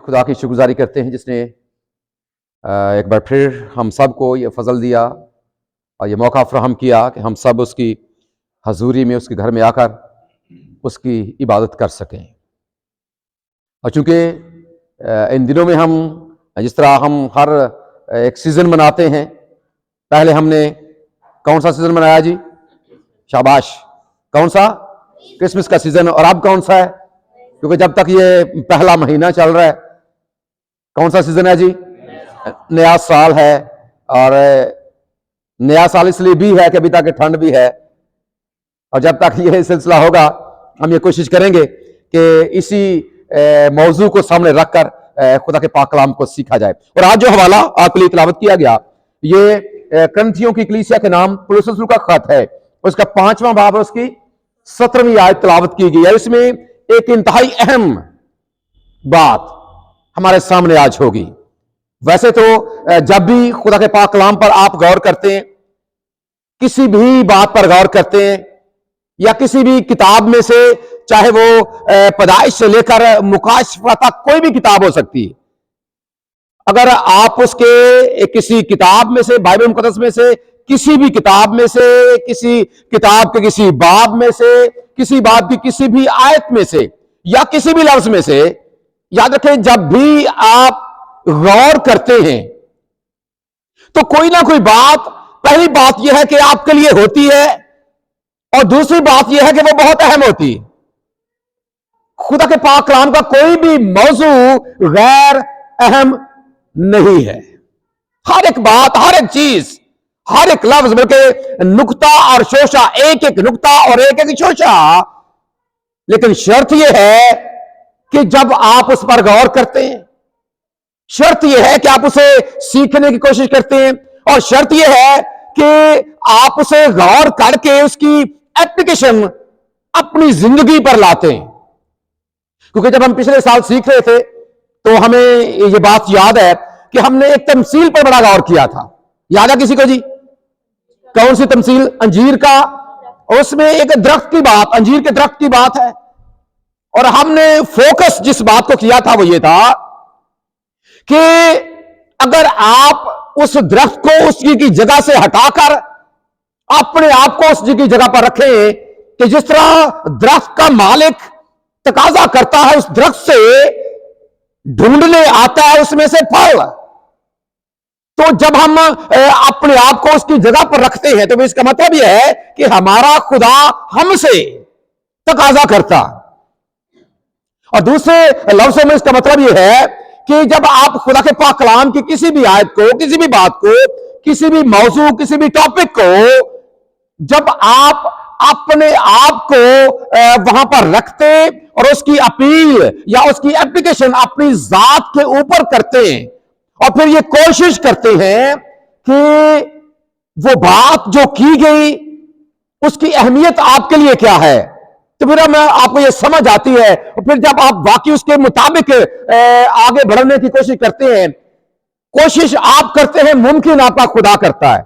खुदा की शुक्रगुजारी करते हैं जिसने एक बार फिर हम सब को ये फजल दिया और ये मौका फराहम किया कि हम सब उसकी हजूरी में, उसके घर में आकर उसकी इबादत कर सकें। और चूँकि इन दिनों में हम जिस तरह हम हर एक सीज़न मनाते हैं, पहले हमने कौन सा सीज़न मनाया जी? शाबाश, कौन सा? क्रिसमस का सीज़न। और अब कौन सा है? क्योंकि जब तक ये पहला महीना चल रहा है, कौन सा सीज़न है जी? नया साल है। और नया साल इसलिए भी है कि अभी तक ठंड भी है, और जब तक ये सिलसिला होगा हम ये कोशिश करेंगे कि इसी मौजू को सामने रखकर खुदा के पाक कलाम को सीखा जाए। और आज जो हवाला आपके लिए तिलावत किया गया, ये करंथियों की कलीसिया के नाम पौलुस रसूल का खत है, उसका 5वां बाब, उसकी 17वीं आयत तिलावत की गई है। इसमें एक इंतहाई अहम बात हमारे सामने आज होगी। वैसे तो जब भी खुदा के पाक कलाम पर आप गौर करते हैं, किसी भी बात पर गौर करते हैं, या किसी भी किताब में से, चाहे वो पैदाइश से लेकर मुकाशफा तक कोई भी किताब हो सकती है, अगर आप उसके किसी किताब में से, बाइबल मुकद्दस में से, किसी भी किताब में से, किसी किताब के किसी बाब में से, किसी बाब की किसी भी आयत में से, या किसी भी लफ्ज में से, याद रखें, जब भी आप गौर करते हैं तो कोई ना कोई बात, पहली बात यह है कि आपके लिए होती है, और दूसरी बात यह है कि वो बहुत अहम होती है। खुदा के पाक कलाम का कोई भी मौजू गैर अहम नहीं है। हर एक बात, हर एक चीज, हर एक लफ्ज, बल्कि नुक्ता और शोशा, एक एक नुक्ता और एक एक शोशा। लेकिन शर्त यह है कि जब आप उस पर गौर करते हैं, शर्त यह है कि आप उसे सीखने की कोशिश करते हैं, और शर्त यह है कि आप उसे गौर करके उसकी एप्लीकेशन अपनी जिंदगी पर लाते हैं। क्योंकि जब हम पिछले साल सीख रहे थे तो हमें यह बात याद है कि हमने एक तमसील पर बड़ा गौर किया था। याद है किसी को जी? कौन सी तमसील? अंजीर का। उसमें एक दरख्त की बात, अंजीर के दरख्त की बात है, और हमने फोकस जिस बात को किया था वो ये था कि अगर आप उस दरख्त को उसकी जगह से हटाकर अपने आप को उस जगह पर रखें कि जिस तरह दरख्त का मालिक तकाजा करता है उस दरख्त से ढूंढने आता है उसमें से फल, तो जब हम अपने आप को उसकी जगह पर रखते हैं तो इसका मतलब यह है कि हमारा खुदा हमसे तकाजा करता। और दूसरे लफ्जों में इसका मतलब यह है कि जब आप खुदा के पाक कलाम की किसी भी आयत को, किसी भी बात को, किसी भी मौजू, किसी भी टॉपिक को जब आप अपने आप को वहां पर रखते और उसकी अपील या उसकी एप्लीकेशन अपनी जात के ऊपर करते हैं, और फिर ये कोशिश करते हैं कि वो बात जो की गई उसकी अहमियत आपके लिए क्या है, तो फिर आपको ये समझ आती है। और फिर जब आप वाकई उसके मुताबिक आगे बढ़ने की कोशिश करते हैं, कोशिश आप करते हैं, मुमकिन आपका खुदा करता है,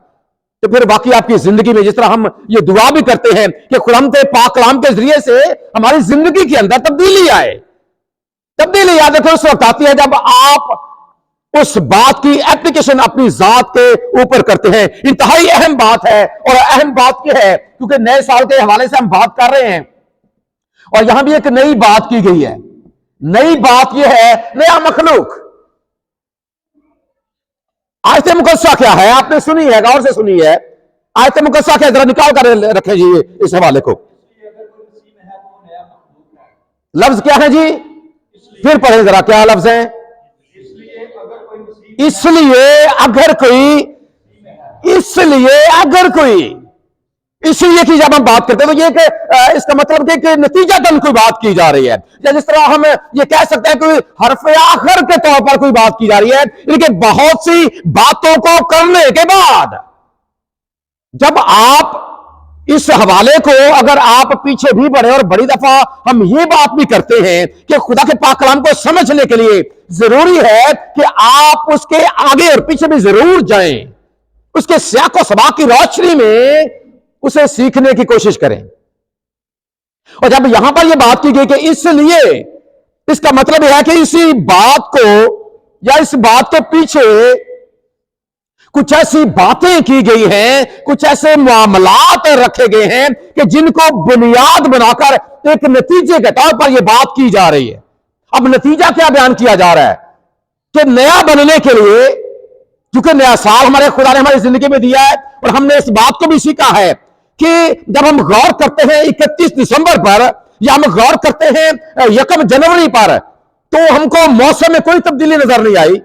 तो फिर बाकी आपकी जिंदगी में, जिस तरह हम ये दुआ भी करते हैं कि खुदाम के पाक कलाम के जरिए से हमारी जिंदगी के अंदर तब्दीली आए। तब्दीली याद रखो उस वक्त आती है जब आप उस बात की एप्लीकेशन अपनी जात के ऊपर करते हैं। इंतहाई अहम बात है, और अहम बात यह है क्योंकि नए साल के हवाले से हम बात कर रहे हैं, और यहां भी एक नई बात की गई है। नई बात यह है, नया मखलूक। आयत मुकद्दसा क्या है? आपने सुनी है, गौर से सुनी है। आयत मुकद्दसा क्या, जरा निकाल कर रखे जी इस हवाले को। लफ्ज क्या है जी? फिर पढ़े जरा, क्या लफ्ज है? इसलिए अगर कोई, इसलिए की जब हम बात करते हैं तो ये इसका मतलब कि नतीजतन कोई बात की जा रही है, या जिस तरह हम ये कह सकते हैं कि हरफ आखिर के तौर पर कोई बात की जा रही है। लेकिन बहुत सी बातों को करने के बाद जब आप इस हवाले को, अगर आप पीछे भी बढ़े, और बड़ी दफा हम ये बात भी करते हैं कि खुदा के पाक कलाम को समझने के लिए जरूरी है कि आप उसके आगे और पीछे भी जरूर जाएं, उसके सियाको सबाक की रोशनी में उसे सीखने की कोशिश करें। और जब यहां पर यह बात की गई कि इसलिए इसका मतलब यह है कि इसी बात को या इस बात के पीछे कुछ ऐसी बातें की गई हैं, कुछ ऐसे मामलात रखे गए हैं कि जिनको बुनियाद बनाकर एक नतीजे के तौर पर यह बात की जा रही है। अब नतीजा क्या बयान किया जा रहा है कि नया बनने के लिए, क्योंकि नया साल हमारे खुदा ने हमारी जिंदगी में दिया है और हमने इस बात को भी सीखा है कि जब हम गौर करते हैं 31 दिसंबर पर या हम गौर करते हैं 1 जनवरी पर, तो हमको मौसम में कोई तब्दीली नजर नहीं आई,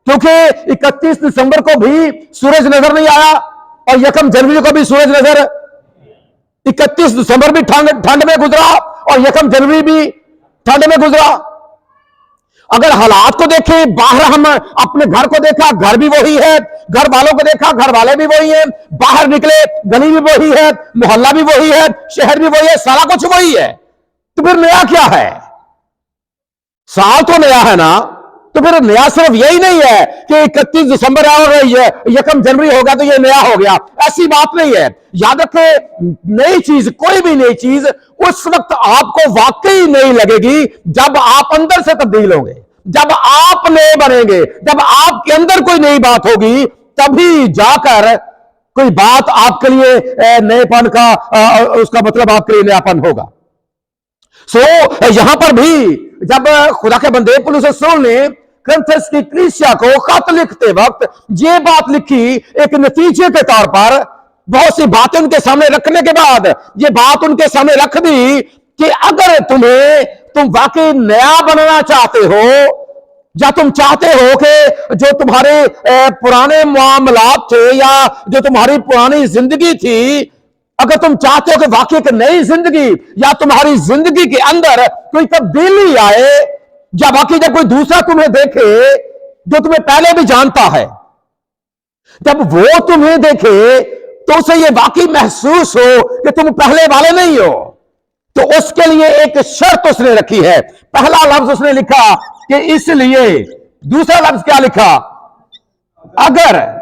क्योंकि 31 दिसंबर को भी सूरज नजर नहीं आया और 1 जनवरी को भी सूरज नजर, 31 दिसंबर भी ठंड में गुजरा और 1 जनवरी भी ठंड में गुजरा। अगर हालात को देखें, बाहर हम अपने घर को देखा, घर भी वही है, घर वालों को देखा, घर वाले भी वही हैं, बाहर निकले, गली भी वही है, मोहल्ला भी वही है, शहर भी वही है, सारा कुछ वही है। तो फिर नया क्या है? साल तो नया है ना, तो फिर नया सिर्फ यही नहीं है कि 31 दिसंबर और 1 जनवरी होगा तो ये नया हो गया, ऐसी बात नहीं है। याद रखें, नई चीज, कोई भी नई चीज उस वक्त आपको वाकई नहीं लगेगी जब आप अंदर से तब्दील होंगे, जब आप नए बनेंगे, जब आपके अंदर कोई नई बात होगी, तभी जाकर कोई बात आपके लिए नएपन का उसका मतलब आपके लिए नयापन होगा। यहां पर भी जब खुदा के बंदे पौलुस रसूल ने कुरिन्थस की कलीसिया को खत लिखते वक्त ये बात लिखी, एक नतीजे के तौर पर बहुत सी बातें उनके सामने रखने के बाद ये बात उनके सामने रख दी कि अगर तुम वाकई नया बनना चाहते हो, या तुम चाहते हो कि जो तुम्हारे पुराने मामलात थे या जो तुम्हारी पुरानी जिंदगी थी, अगर तुम चाहते हो कि वाकई एक नई जिंदगी या तुम्हारी जिंदगी के अंदर कोई तब्दीली आए, या वाकई जब कोई दूसरा तुम्हें देखे जो तुम्हें पहले भी जानता है, जब वो तुम्हें देखे तो उसे ये वाकई महसूस हो कि तुम पहले वाले नहीं हो, तो उसके लिए एक शर्त उसने रखी है। पहला लफ्ज उसने लिखा कि इसलिए, दूसरा लफ्ज क्या लिखा? अगर।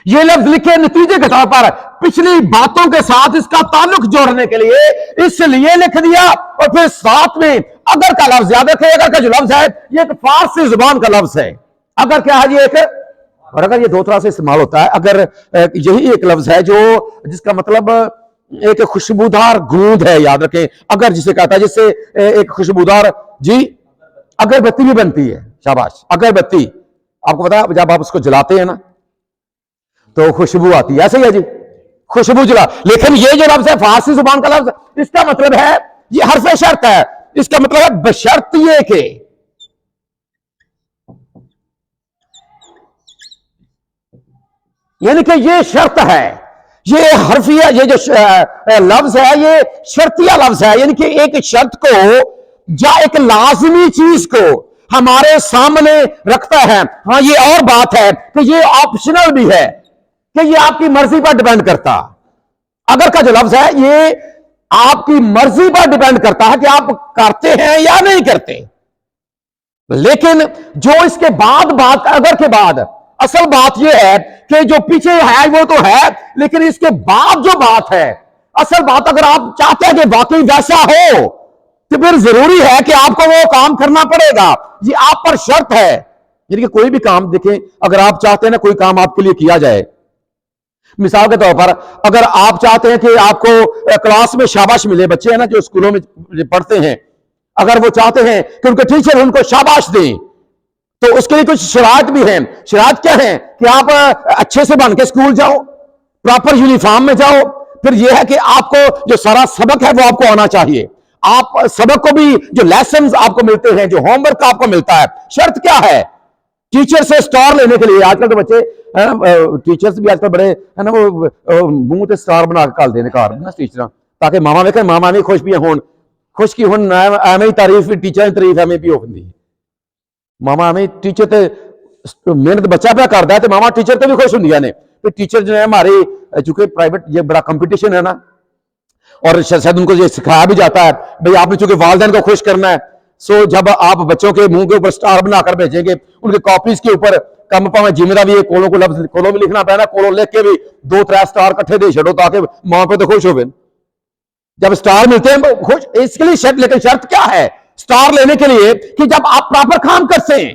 ये लफ्ज लिखे नतीजे के तौर पर पिछली बातों के साथ इसका ताल्लुक जोड़ने के लिए इसलिए लिख दिया, और फिर साथ में अगर का लफ्ज याद रखें। अगर का जो लफ्ज है ये एक फारसी जुबान का लफ्ज है। अगर क्या है ये एक, और अगर ये दो तरह से इस्तेमाल होता है, अगर यही एक लफ्ज है जो जिसका मतलब एक खुशबूदार गूंद है, याद रखें। अगर जिसे कहता है, जिससे एक खुशबूदार, जी, अगरबत्ती भी बनती है। शाबाश, अगरबत्ती, आपको पता है जब आप उसको जलाते हैं ना तो खुशबू आती है, ऐसे ही है जी, खुशबू जला। लेकिन ये जो लफ्ज है फारसी जुबान का लफ्ज, इसका मतलब है, ये हर्फ शर्त है, इसका मतलब है बशर्त ये के, यानी कि ये शर्त है, ये हर्फिया, ये जो लफ्ज है ये शर्तिया लफ्ज है, यानी कि एक शर्त को या एक लाजमी चीज को हमारे सामने रखता है। हाँ, ये और बात है कि ये ऑप्शनल भी है, कि ये आपकी मर्जी पर डिपेंड करता। अगर का जो लफ्ज है ये आपकी मर्जी पर डिपेंड करता है कि आप करते हैं या नहीं करते। लेकिन जो इसके बाद बात, अगर के बाद असल बात यह है कि जो पीछे है वो तो है, लेकिन इसके बाद जो बात है, असल बात, अगर आप चाहते हैं कि वाकई वैसा हो तो फिर जरूरी है कि आपको वो काम करना पड़ेगा। ये आप पर शर्त है। यानी कि कोई भी काम देखें, अगर आप चाहते हैं ना कोई काम आपके लिए किया जाए, मिसाल के तौर पर अगर आप चाहते हैं कि आपको क्लास में शाबाश मिले, बच्चे हैं ना जो स्कूलों में पढ़ते हैं, अगर वो चाहते हैं कि उनके टीचर उनको शाबाश दें, तो उसके लिए कुछ शराइत भी हैं। शराइत क्या है कि आप अच्छे से बन के स्कूल जाओ, प्रॉपर यूनिफॉर्म में जाओ। फिर यह है कि आपको जो सारा सबक है वो आपको आना चाहिए। आप सबक को भी, जो लेसन आपको मिलते हैं, जो होमवर्क आपको मिलता है, शर्त क्या है? टीचर से स्टार लेने के लिए आजकल तो बच्चे टीचर्स भी आजकल बड़े है ना, वो मुंह से स्टार बना के काल देने का टीचर, ताकि मामा वेखें मामा नहीं खुश भी हों, खुश की हुन एवं ही तारीफ, टीचर की तारीफ एवं भी होती। मामा एवं टीचर तो मेहनत बच्चा पे करता है तो मामा टीचर तो भी खुश होंगे ने। टीचर जो है हमारे, चूंकि प्राइवेट ये बड़ा कंपटीशन है ना, और शायद उनको ये सिखाया भी जाता है भाई आपने चूंकि वालिदैन को खुश करना है, सो जब आप बच्चों के मुंह के ऊपर स्टार बनाकर भेजेंगे, उनके कॉपीज के ऊपर कम पावे जिम्मेदार भी कोलों को लफ्ज कोलों भी लिखना पैना, कोलों लिख के भी 2-3 स्टार इकट्ठे दे छो ताकि मां पे तो खुश हो। जब स्टार मिलते हैं खुश, इसके लिए शर्त, लेकिन शर्त क्या है? स्टार लेने के लिए कि जब आप प्रॉपर काम करते हैं।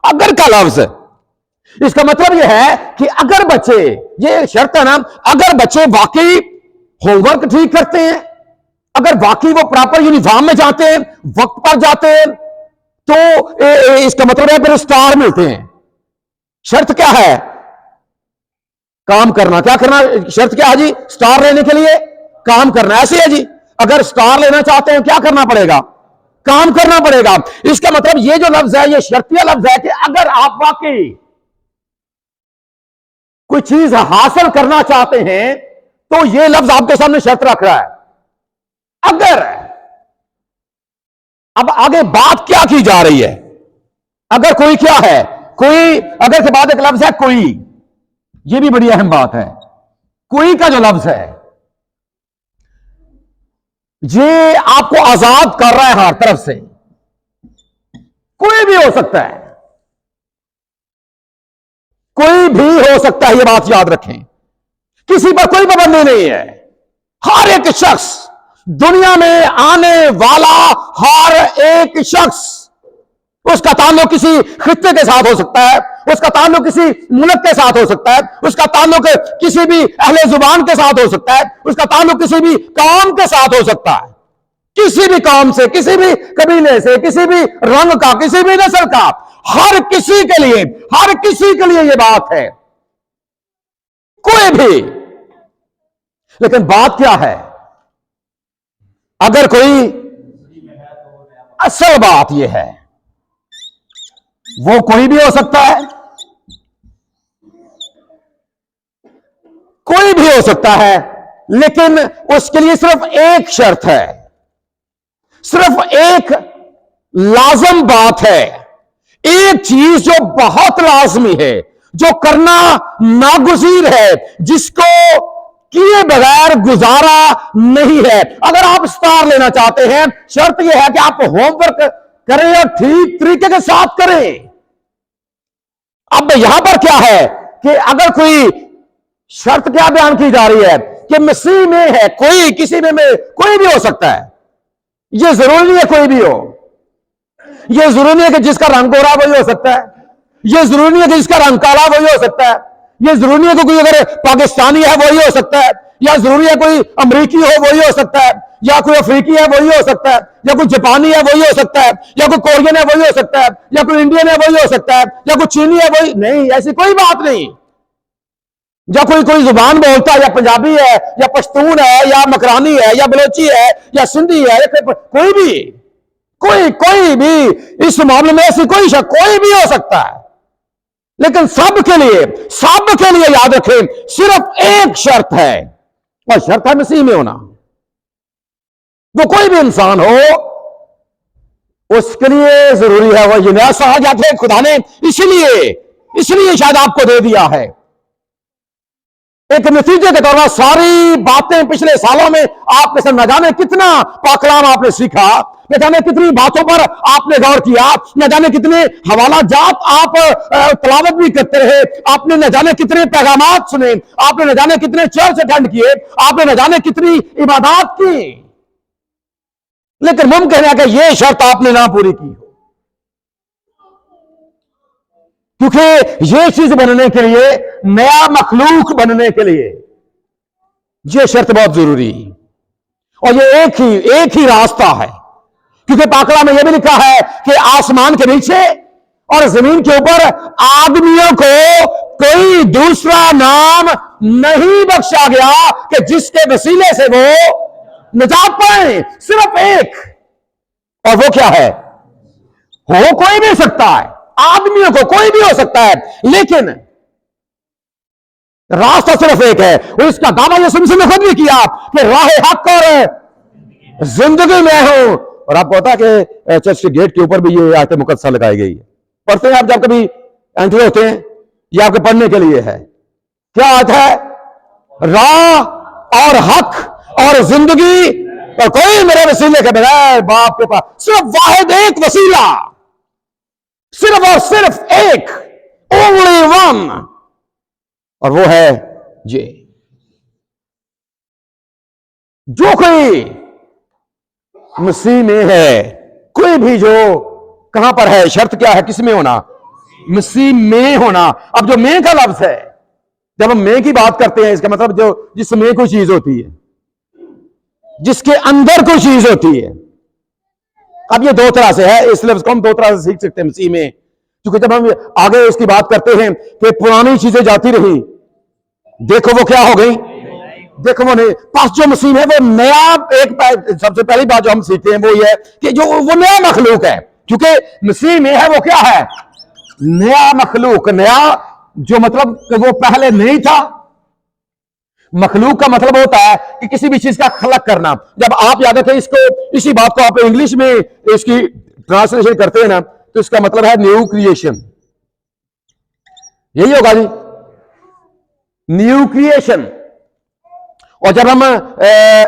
अगर का लफ्ज, इसका मतलब यह है कि अगर बच्चे, ये शर्त है ना, अगर बच्चे वाकई होमवर्क ठीक करते हैं, अगर वाकई वो प्रॉपर यूनिफॉर्म में जाते हैं, वक्त पर जाते हैं, तो इसका मतलब है फिर स्टार मिलते हैं। शर्त क्या है? काम करना। क्या करना? शर्त क्या है जी? स्टार लेने के लिए काम करना। ऐसे है जी, अगर स्टार लेना चाहते हैं क्या करना पड़ेगा? काम करना पड़ेगा। इसका मतलब ये जो लफ्ज है, ये शर्तिया लफ्ज है कि अगर आप वाकई कोई चीज हासिल करना चाहते हैं तो ये लफ्ज आपके सामने शर्त रख रहा है। अगर, अब आगे बात क्या की जा रही है? अगर कोई क्या है? कोई, अगर के बाद एक लफ्ज है कोई, ये भी बड़ी अहम बात है। कोई का जो लफ्ज है ये आपको आजाद कर रहा है हर तरफ से। कोई भी हो सकता है, कोई भी हो सकता है, यह बात याद रखें। किसी पर कोई पाबंदी नहीं है। हर एक शख्स, दुनिया में आने वाला हर एक शख्स, उसका ताल्लुक किसी खित्ते के साथ हो सकता है, उसका ताल्लुक किसी मुल्क के साथ हो सकता है, उसका ताल्लुक किसी भी अहले जुबान के साथ हो सकता है, उसका ताल्लुक किसी भी कौम के साथ हो सकता है, किसी भी कौम से, किसी भी कबीले से, किसी भी रंग का, किसी भी नस्ल का, हर किसी के लिए, हर किसी के लिए यह बात है, कोई भी। लेकिन बात क्या है? अगर कोई, असल बात यह है, वो कोई भी हो सकता है, कोई भी हो सकता है, लेकिन उसके लिए सिर्फ एक शर्त है, सिर्फ एक लाजम बात है, एक चीज जो बहुत लाजमी है, जो करना नागुज़ीर है, जिसको किए बगैर गुजारा नहीं है। अगर आप स्टार लेना चाहते हैं, शर्त यह है कि आप होमवर्क करें और ठीक तरीके के साथ करें। अब यहां पर क्या है कि अगर कोई शर्त क्या बयान की जा रही है कि मसीह में है कोई, किसी में कोई भी हो सकता है। यह जरूरी नहीं है कोई भी हो, यह जरूरी नहीं है कि जिसका रंग गोरा वही हो सकता है, यह जरूरी नहीं है कि जिसका रंग काला वही हो सकता है, यह जरूरी नहीं है कि कोई अगर पाकिस्तानी है वही हो सकता है, या जरूरी है कोई अमरीकी हो वही हो सकता है, या कोई अफ्रीकी है वही हो सकता है, या कोई जापानी है वही हो सकता है, या कोई कोरियन है वही हो सकता है, या कोई इंडियन है वही हो सकता है, या कोई चीनी है वही नहीं। ऐसी कोई बात नहीं। या कोई जुबान बोलता है, या पंजाबी है, या पश्तून है, या मकरानी है, या बलोची है, या सिंधी है, या कोई भी, कोई भी इस मामले में ऐसी कोई शक, कोई भी हो सकता है। लेकिन सबके लिए याद रखें, सिर्फ एक शर्त है, और शर्त है मसीह में होना। वो कोई भी इंसान हो, उसके लिए जरूरी है वो ये नया सहाजात है खुदा ने इसलिए शायद आपको दे दिया है। एक नतीजे के तौर पर सारी बातें पिछले सालों में आपके साथ न जाने कितना पाकलाम आपने सीखा, न जाने कितनी बातों पर आपने गौर किया, न जाने कितने हवाला जात आप तलावत भी करते रहे, आपने न जाने कितने पैगामात सुने, आपने न जाने कितने चर्च अटेंड किए, आपने न जाने कितनी इबादत की, लेकिन मुमकिन है कि यह शर्त आपने ना पूरी की हो। क्योंकि यह चीज बनने के लिए, नया मखलूक बनने के लिए यह शर्त बहुत जरूरी है, और यह एक ही रास्ता है। क्योंकि पाकला में यह भी लिखा है कि आसमान के नीचे और जमीन के ऊपर आदमियों को कोई दूसरा नाम नहीं बख्शा गया कि जिसके वसीले से वो निजात पाए, सिर्फ एक। और वो क्या है? हो कोई भी सकता है, आदमियों को कोई भी हो सकता है, लेकिन रास्ता सिर्फ एक है। और इसका दावा यीशु मसीह ने खुद भी किया कि राह हक और जिंदगी में हूं। और आपको पता है कि चर्च के गेट के ऊपर भी ये आयत मुकद्दसा लगाई गई है। पढ़ते हैं आप जब कभी एंट्री होते हैं, ये आपके पढ़ने के लिए है। क्या आयत है? राह और हक और जिंदगी, और कोई मेरे वसीले के बगैर बाप के पास, सिर्फ वाहिद एक वसीला, सिर्फ और सिर्फ एक, ओनली वन, और वो है ये। जो कोई मसीह में है कोई भी जो कहां पर है, शर्त क्या है, किसमें होना, मसीह में होना। अब जो में का लफ्ज है, जब हम में की बात करते हैं, इसका मतलब जो जिसमें कोई चीज होती है, जिसके अंदर कोई चीज होती है। अब ये दो तरह से है, इस लफ्ज को हम दो तरह से सीख सकते हैं मसीह में, क्योंकि जब हम आगे इसकी बात करते हैं कि पुरानी चीजें जाती रही, देखो वो क्या हो गई, देखो वो नहीं, पास जो मसीह है वो नया, एक सबसे पहली बात जो हम सीखते हैं वो ये है कि जो वो नया मखलूक है, क्योंकि मसीह में है वो क्या है, नया मखलूक। नया जो मतलब कि वो पहले नहीं था। मखलूक का मतलब होता है कि किसी भी चीज का खलक करना। जब आप याद रखें इसको, इसी बात को आप इंग्लिश में इसकी ट्रांसलेशन करते हैं ना, तो इसका मतलब है न्यू क्रिएशन। यही होगा जी, न्यू क्रिएशन। और जब हम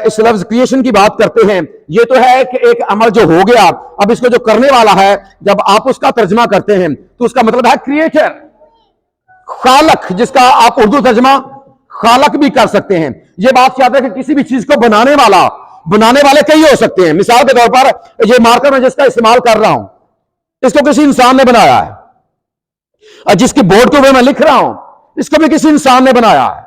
इस लफ्ज क्रिएशन की बात करते हैं, ये तो है कि एक अमल जो हो गया, अब इसको जो करने वाला है, जब आप उसका तर्जमा करते हैं तो उसका मतलब है क्रिएटर, खालक, जिसका आप उर्दू तर्जमा खालक भी कर सकते हैं। यह बात याद है कि किसी भी चीज को बनाने वाले कई हो सकते हैं। मिसाल के तौर पर ये मार्कर मैं जिसका इस्तेमाल कर रहा हूं, इसको किसी इंसान ने बनाया है। और जिसकी बोर्ड के ऊपर मैं लिख रहा हूं, इसको भी किसी इंसान ने बनाया है।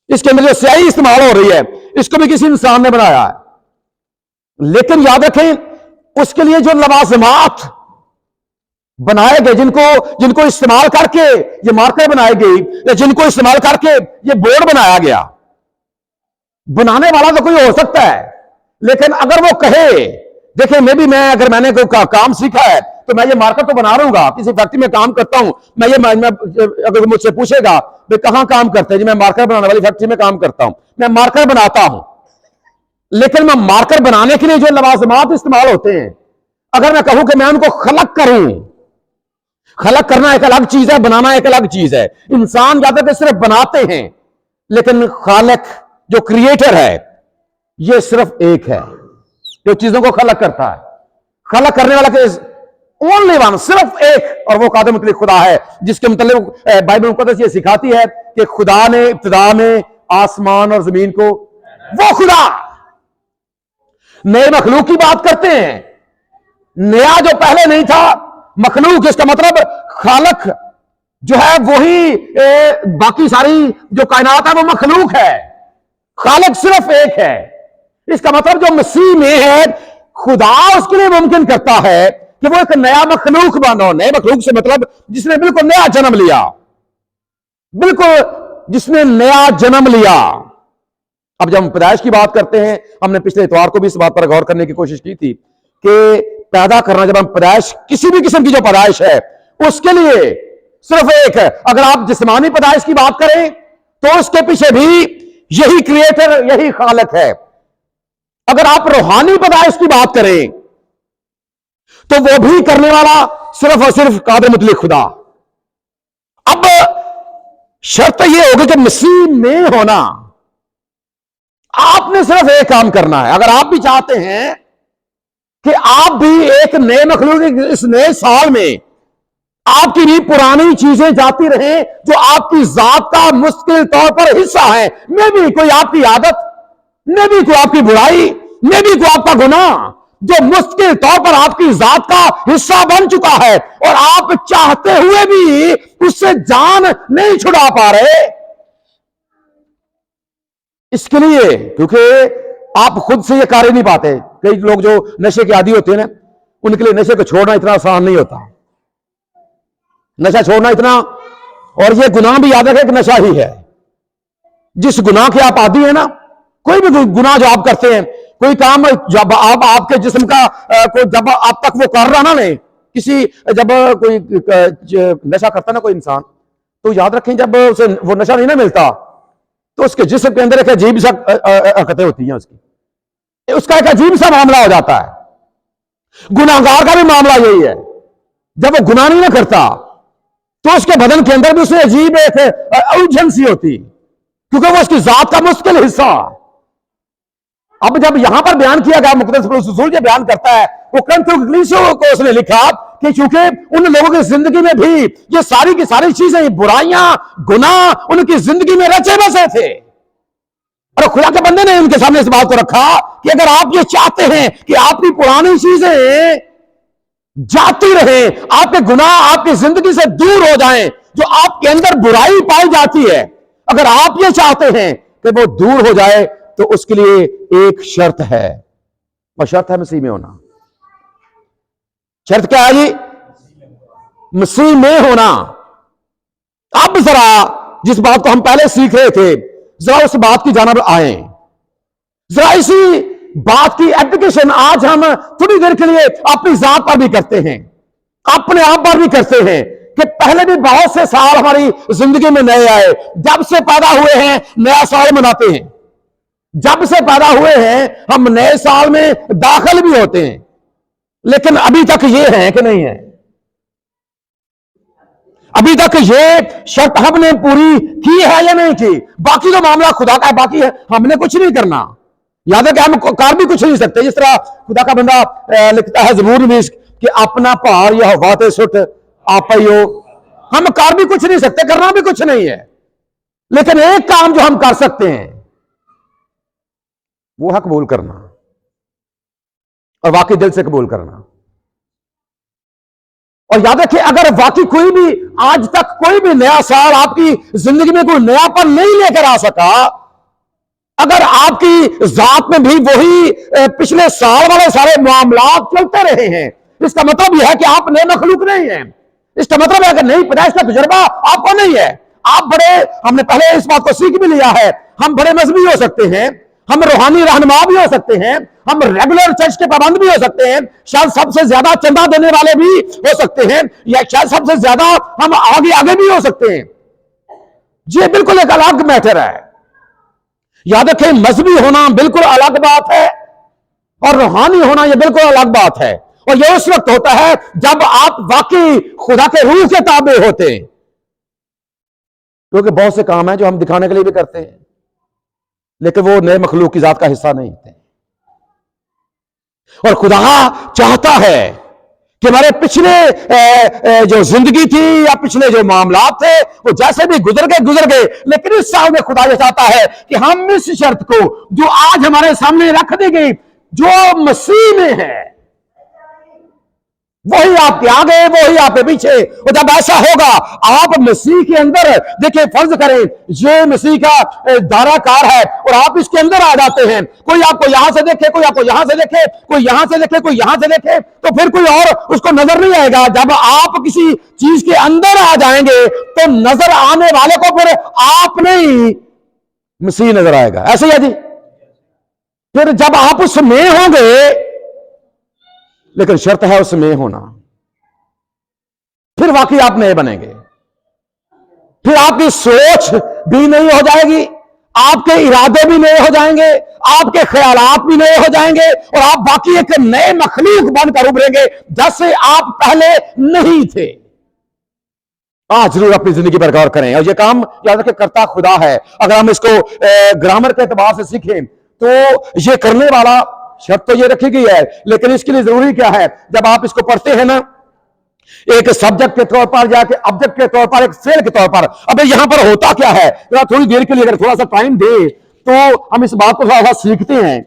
इसके अंदर जो स्याही इस्तेमाल हो रही है, इसको भी किसी इंसान ने बनाया है। लेकिन याद रखें, उसके लिए जो लवाजमात बनाए गए, जिनको इस्तेमाल करके ये मार्कर बनाई गई, या जिनको इस्तेमाल करके ये बोर्ड बनाया गया, बनाने वाला तो कोई हो सकता है, लेकिन अगर वो कहे, देखिए अगर मैंने कोई काम सीखा है तो मैं ये मार्कर तो बना रहूंगा, किसी फैक्ट्री में काम करता हूं, मैं अगर मुझसे पूछेगा भाई कहां काम करते हैं, जी मैं मार्कर बनाने वाली फैक्ट्री में काम करता हूं, मैं मार्कर बनाता हूं। लेकिन मैं मार्कर बनाने के लिए जो लवाजमात इस्तेमाल होते हैं, अगर मैं कहूं कि मैं उनको खलक करूं, खलक करना एक अलग चीज है, बनाना एक अलग चीज है। इंसान ज्यादातर सिर्फ बनाते हैं, लेकिन खालिक जो क्रिएटर है, ये सिर्फ एक है जो चीजों को खलक करता है। खलक करने वाला के ओनली वन, सिर्फ एक, और वो कादर मुतल्लिक खुदा है, जिसके मतलब बाइबल मुकद्दस ये सिखाती है कि खुदा ने इब्तिदा में आसमान और जमीन को, वो खुदा। नए मखलूक की बात करते हैं, नया जो पहले नहीं था, मखलूक, इसका मतलब खालक जो है वही, बाकी सारी जो कायनात है वो मखलूक है, खालक सिर्फ एक है। इसका मतलब जो मसीह में है, खुदा उसके लिए मुमकिन करता है कि वो एक नया मखलूक बनो। नए मखलूक से मतलब जिसने बिल्कुल नया जन्म लिया, बिल्कुल जिसने नया जन्म लिया। अब जब हम पैदाइश की बात करते हैं, हमने पिछले इतवार को भी इस बात पर गौर करने की कोशिश की थी कि पैदा करना, जब हम पैदाइश, किसी भी किस्म की जो पैदाइश है, उसके लिए सिर्फ एक है। अगर आप जिस्मानी पैदाइश की बात करें तो उसके पीछे भी यही क्रिएटर, यही खालिक है। अगर आप रूहानी पैदाइश की बात करें तो वो भी करने वाला सिर्फ और सिर्फ कादर मुतल्लिक खुदा। अब शर्त यह होगी कि मसीह में होना, आपने सिर्फ एक काम करना है। अगर आप भी चाहते हैं कि आप भी एक नए मखलूक, इस नए साल में आपकी भी पुरानी चीजें जाती रहे जो आपकी जात का मुश्किल तौर पर हिस्सा है, में भी कोई आपकी आदत, में भी कोई आपकी बुराई, में भी कोई आपका गुनाह जो मुश्किल तौर पर आपकी जात का हिस्सा बन चुका है, और आप चाहते हुए भी उससे जान नहीं छुड़ा पा रहे। इसके लिए, क्योंकि आप खुद से ये कार्य नहीं पाते। कई लोग जो नशे के आदी होते हैं ना, उनके लिए नशे को छोड़ना इतना आसान नहीं होता। नशा छोड़ना इतना, और ये गुनाह भी याद रखें कि नशा ही है। जिस गुनाह के आप आदी है ना, कोई भी गुनाह जो आप करते हैं, कोई काम जब आप आपके जिस्म का कोई जब आप तक वो कर रहा ना नहीं, किसी जब कोई नशा करता ना कोई इंसान, तो याद रखें जब उसे वो नशा नहीं ना मिलता, तो उसके जिस्म के अंदर एक अजीब सा हरकतें होती हैं, उसका एक अजीब सा मामला हो जाता है। गुनाहगार का भी मामला यही है। जब वो गुनाह नहीं ना करता तो उसके बदन के अंदर भी उसे अजीब एक उलझन सी होती, क्योंकि वो उसकी जात का मुश्किल हिस्सा। अब जब यहां पर बयान किया गया, मुक़द्दस पौलुस रसूल ये बयान करता है, वो कुरिन्थियों की कलीसिया को उसने लिखा कि चूंकि उन लोगों की जिंदगी में भी ये सारी की सारी चीजें, बुराइयां, गुनाह उनकी जिंदगी में रचे बसे थे, और खुदा के बंदे ने उनके सामने इस बात को रखा कि अगर आप ये चाहते हैं कि आपकी पुरानी चीजें जाती रहे, आपके गुनाह आपकी जिंदगी से दूर हो जाएं, जो आपके अंदर बुराई पाई जाती है, अगर आप ये चाहते हैं कि वो दूर हो जाए तो उसके लिए एक शर्त है, और शर्त है मसीह में होना। शर्त क्या है जी? मसीह में होना। अब जरा जिस बात को हम पहले सीख रहे थे, जरा उस बात की जानब आए, जरा इसी बात की एप्लीकेशन आज हम थोड़ी देर के लिए अपनी जात पर भी करते हैं, अपने आप पर भी करते हैं कि पहले भी बहुत से साल हमारी जिंदगी में नए आए, जब से पैदा हुए हैं नया साल मनाते हैं, जब से पैदा हुए हैं हम नए साल में दाखिल भी होते हैं, लेकिन अभी तक ये है कि नहीं है? अभी तक ये शर्त हमने पूरी की है या नहीं की? बाकी तो मामला खुदा का है, बाकी है हमने कुछ नहीं करना। याद है कि हम कर भी कुछ नहीं सकते, जिस तरह खुदा का बंदा लिखता है ज़बूर में कि अपना भार यहोवा ते सुट आपयो। हम कर भी कुछ नहीं सकते, करना भी कुछ नहीं है, लेकिन एक काम जो हम कर सकते हैं वो है कबूल करना, और वाकई दिल से कबूल करना। और याद रखिए, अगर वाकई कोई भी आज तक कोई भी नया साल आपकी जिंदगी में कोई नयापन नहीं लेकर आ सका, अगर आपकी जात में भी वही पिछले साल वाले सारे मामला चलते रहे हैं, इसका मतलब यह है कि आप नए मखलूक नहीं हैं। इसका मतलब है कि नई पैदाइश का तजुर्बा आपको नहीं है। आप बड़े, हमने पहले इस बात को सीख भी लिया है, हम बड़े मजहबी हो सकते हैं, हम रूहानी रहनुमा भी हो सकते हैं, हम रेगुलर चर्च के पाबंद भी हो सकते हैं, शायद सबसे ज्यादा चंदा देने वाले भी हो सकते हैं, या शायद सबसे ज्यादा हम आगे आगे भी हो सकते हैं। ये बिल्कुल एक अलग मैटर है। याद रखें, मजहबी होना बिल्कुल अलग बात है और रूहानी होना यह बिल्कुल अलग बात है। और यह उस वक्त होता है जब आप वाकई खुदा के रूह के ताबे होते हैं, क्योंकि बहुत से काम है जो हम दिखाने के लिए भी करते हैं, लेकिन वो नए मखलूक की जात का हिस्सा नहीं होते। और खुदा चाहता है कि हमारे पिछले जो जिंदगी थी या पिछले जो मामला थे वो जैसे भी गुजर गए, लेकिन इस साल में खुदा ये चाहता है कि हम इस शर्त को जो आज हमारे सामने रख दी गई, जो मसीह में है, वही आपके आगे, वही आपके पीछे। और जब ऐसा होगा, आप मसीह के अंदर, देखिए फर्ज करें ये मसीह का दाराकार है और आप इसके अंदर आ जाते हैं, कोई आपको यहां से देखे, कोई आपको यहां से देखे, कोई यहां से देखे, कोई यहां से देखे, तो फिर कोई और उसको नजर नहीं आएगा। जब आप किसी चीज के अंदर आ जाएंगे तो नजर आने वाले को फिर आप नहीं, मसीह नजर आएगा। ऐसे ही जी, फिर जब आप उसमें होंगे, लेकिन शर्त है उसमें होना, फिर वाकई आप नए बनेंगे। फिर आपकी सोच भी नई हो जाएगी, आपके इरादे भी नए हो जाएंगे, आपके ख्यालात भी नए हो जाएंगे, और आप बाकी एक नए मखलूक बनकर उभरेंगे जैसे आप पहले नहीं थे। आज जरूर अपनी जिंदगी पर गौर करें, और यह काम याद रखें करता खुदा है। अगर हम इसको ग्रामर के एतबार से सीखें तो यह करने वाला शर्त तो ये रखी गई है, लेकिन इसके लिए जरूरी क्या है? जब आप इसको पढ़ते हैं ना, एक सब्जेक्ट के तौर पर जाके ऑब्जेक्ट के तौर पर, एक फेल के तौर पर, अब यहां पर होता क्या है, थोड़ी देर के लिए अगर थोड़ा सा टाइम दे तो हम इस बात को थोड़ा सा सीखते हैं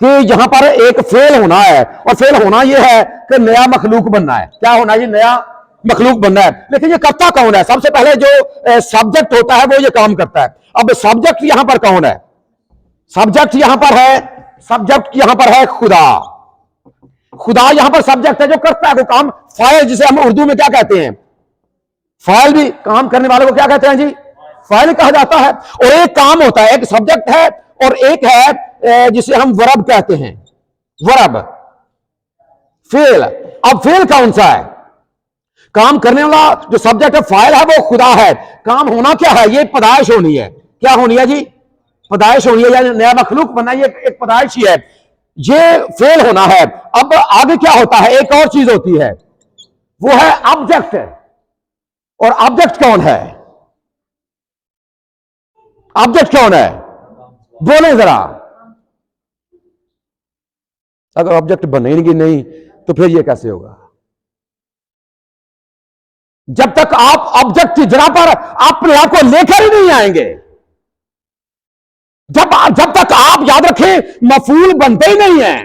कि यहां पर एक फेल होना है, और फेल होना यह है कि नया मखलूक बनना है। क्या होना है? ये नया मखलूक बनना है। लेकिन ये करता कौन है? सबसे पहले जो सब्जेक्ट होता है वो ये काम करता है। अब सब्जेक्ट यहां पर कौन है? सब्जेक्ट यहां पर है, सब्जेक्ट यहां पर है खुदा। खुदा यहां पर सब्जेक्ट है जो करता है वो काम। फाइल, जिसे हम उर्दू में क्या कहते हैं? फाइल भी काम करने वाले को क्या कहते हैं जी? फाइल कहा जाता है। और एक काम होता है, एक सब्जेक्ट है और एक है जिसे हम वर्ब कहते हैं, वर्ब, फेल। अब फेल कौन सा है? काम करने वाला जो सब्जेक्ट है, फाइल है, वो खुदा है। काम होना क्या है? ये पैदाइश होनी है। क्या होनी है जी? पैदाइश होनी है, या नया मखलूक बनना, ये एक पैदाइश ही है, ये फेल होना है। अब आगे क्या होता है? एक और चीज होती है, वो है ऑब्जेक्ट। और ऑब्जेक्ट कौन है? ऑब्जेक्ट कौन है? बोले जरा। अगर ऑब्जेक्ट बनेगी नहीं तो फिर ये कैसे होगा? जब तक आप ऑब्जेक्ट की जगह पर अपने आप को लेकर ही नहीं आएंगे, जब तक आप याद रखें मफूल बनते ही नहीं है,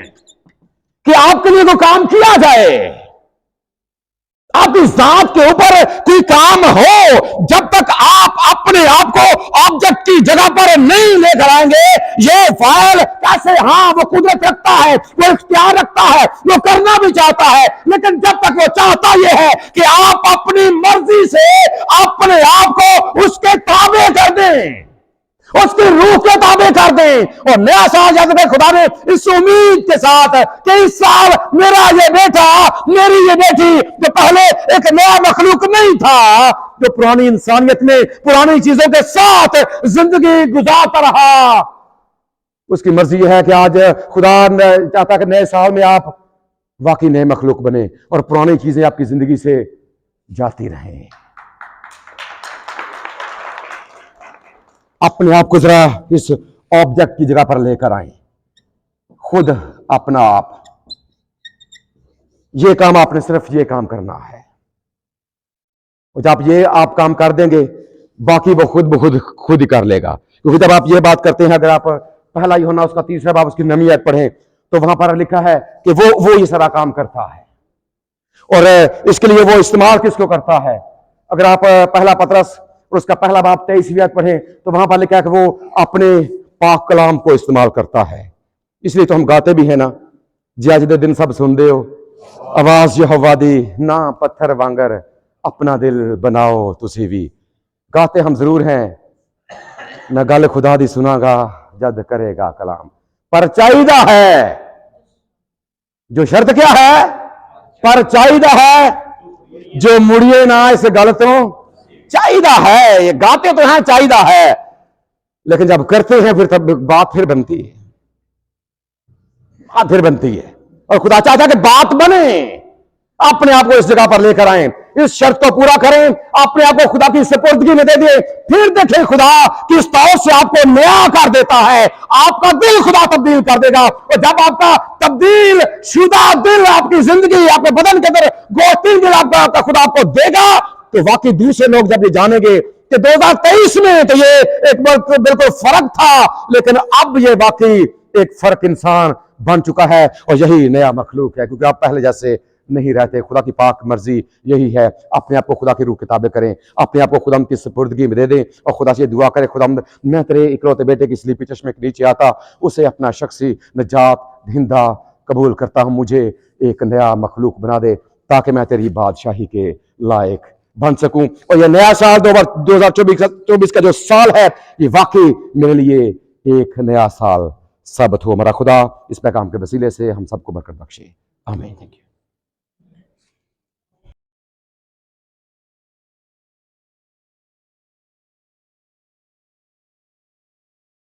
कि आपके लिए कोई काम किया जाए, आपकी जात के ऊपर कोई काम हो, जब तक आप अपने आप को ऑब्जेक्ट की जगह पर नहीं लेकर आएंगे, ये फाइल कैसे, हाँ वो कुदरत रखता है, वो इख्तियार रखता है, वो करना भी चाहता है, लेकिन जब तक वो चाहता ये है कि आप अपनी मर्जी से अपने आप को उसके ताबे कर दें, उसकी रूह के ताबे कर दें। और नया साल जैसे खुदा ने इस उम्मीद के साथ कि इस साल मेरा ये बेटा, मेरी ये बेटी जो पहले एक नया मखलूक नहीं था, जो पुरानी इंसानियत में पुरानी चीजों के साथ जिंदगी गुजारता रहा, उसकी मर्जी है कि आज खुदा चाहता कि नए साल में आप वाकई नए मखलूक बने और पुरानी चीजें आपकी जिंदगी से जाती रहें। अपने आप को जरा इस ऑब्जेक्ट की जगह पर लेकर आए, खुद अपना आप, ये काम आपने सिर्फ ये काम करना है, और जब ये आप काम कर देंगे बाकी वो खुद ही कर लेगा। क्योंकि जब आप ये बात करते हैं, अगर आप पहला यूहन्ना उसका 3 बाब उसकी 9 आयत पढ़ें तो वहां पर लिखा है कि वो ये सारा काम करता है, और इसके लिए वो इस्तेमाल किसको करता है। अगर आप पहला पतरस और उसका पहला बाब 23 आयत पढ़ें तो वहां पर लिखा है कि वो अपने पाक कलाम को इस्तेमाल करता है। इसलिए तो हम गाते भी है ना, जज दे दिन सब सुनते हो आवाज यहोवा दी, ना पत्थर वांगर अपना दिल बनाओ तुसी भी। गाते हम जरूर हैं, न गल खुदा दी सुनागा जद करेगा कलाम, पर चाहिदा है, जो शर्त क्या है, पर चाहिदा है जो मुड़िए ना इस गल तो, चाहिदा है। ये गाते तो हैं चाहिदा है, लेकिन जब करते हैं फिर तब बात फिर बनती है, बात फिर बनती है। और खुदा चाहता है कि बात बने, अपने आप को इस जगह पर लेकर आए, इस शर्त को पूरा करें, अपने आप को खुदा की सुपुर्दगी में दे दिए, फिर देखें खुदा किस तौर से आपको नया कर देता है। आपका दिल खुदा तब्दील कर देगा, और जब आपका तब्दील शुदा दिल आपकी जिंदगी, आपके बदन के अंदर गोश्ती दिल आपका खुदा आपको देगा, तो वाकई दूसरे लोग जब ये जानेंगे कि 2023 में तो ये एक बिल्कुल फर्क था, लेकिन अब ये वाकई एक फर्क इंसान बन चुका है और यही नया मखलूक है, क्योंकि आप पहले जैसे नहीं रहते। खुदा की पाक मर्जी यही है, अपने आप को खुदा की रूह के ताबे करें, अपने आप को खुदा की सुपुर्दगी में दे दें और खुदा से दुआ करें, खुदा मैं तेरे इकलौते बेटे की स्लीपी चश्मे के नीचे आता, उसे अपना शख्सी निजात दहिंदा कबूल करता हूं, मुझे एक नया मखलूक बना दे ताकि मैं तेरी बादशाही के लायक बन सकूं। और यह नया साल 2024 का जो साल है, ये वाकई मेरे लिए एक नया साल साबित हो। हमारा खुदा इस पैगाम के वसीले से हम सबको बरकत बख्शे, आमीन। Thank you.